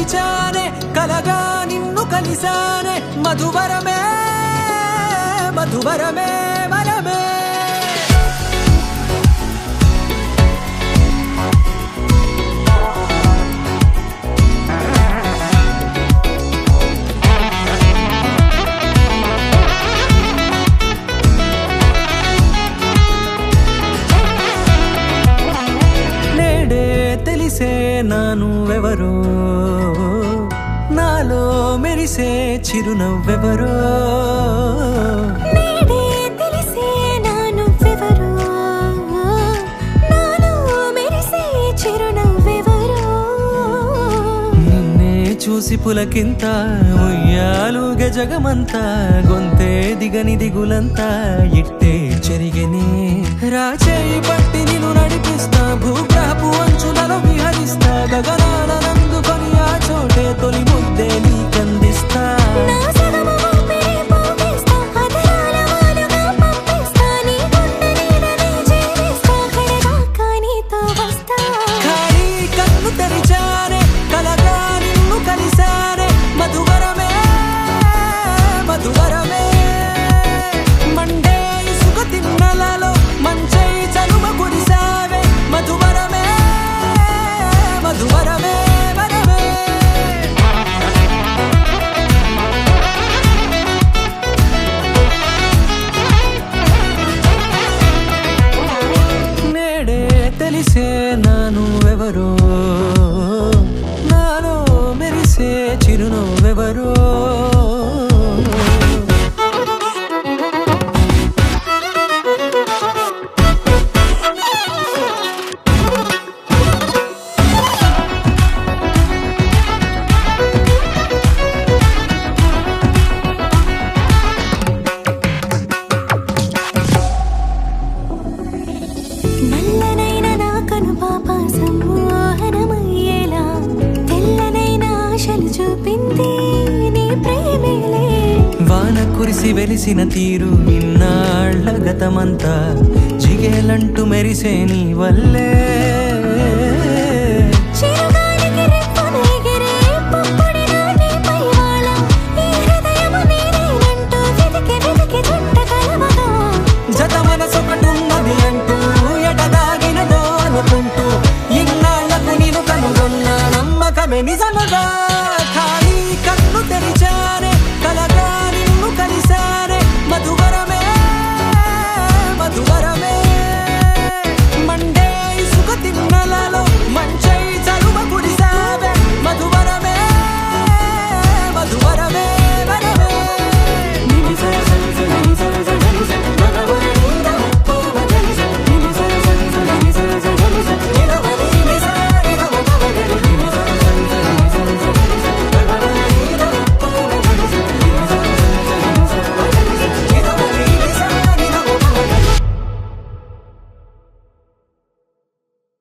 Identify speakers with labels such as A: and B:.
A: మరిచానే కలగా నిన్ను కలిసానే మధువరమే మధువరమే వరమే తెలిసే నానువెవరో నాలో మెరిసే చిరునవ్వెవరో
B: నేడే తెలిసే నానువెవరో నాలో మెరిసే చిరునవ్వెవరో
A: నిన్నే చూసి పులకింత ఉయ్యాలుగ జగమంతా గొంతే దిగని దిగులంతా ఇట్టే చెరిగని రాచేయి పట్టి నిన్ను నడిపిస్తా భూగ్రహపు అంచులలో విహరిస్తా గగనాల నందుకొని ఆ చోటే తొలి ముద్దే నీకందిస్తా
B: నా సగము ఊపిరి పోగేస్తా అదరాల వాలుగా పంపిస్తా నీ గుండె నీడనే చేరేస్తా కడదాకా నీతో వస్తా
A: ఖాళీ కన్ను తెరిచానే కలగా నిన్ను కలిసానే మధువరమే మధువరమే మండే ఇసుక తిన్నలలో మంచై చలుమ కురిసావే మధువరమే మధువరమే వరమే నేడే తెలిసే నానువెవరో నాలో మెరిసే చిరునవ్వెవరో
B: నల్లనైన నా కనుపాప సమ్మోహనమయ్యేలా తెల్లనైన ఆశలు చూపింది నీ ప్రేమేలే
A: వాన కురిసి వెలిసిన తీరు ఇన్నాళ్ల గతమంతా జిగేలంటూ మెరిసే నీ వల్లే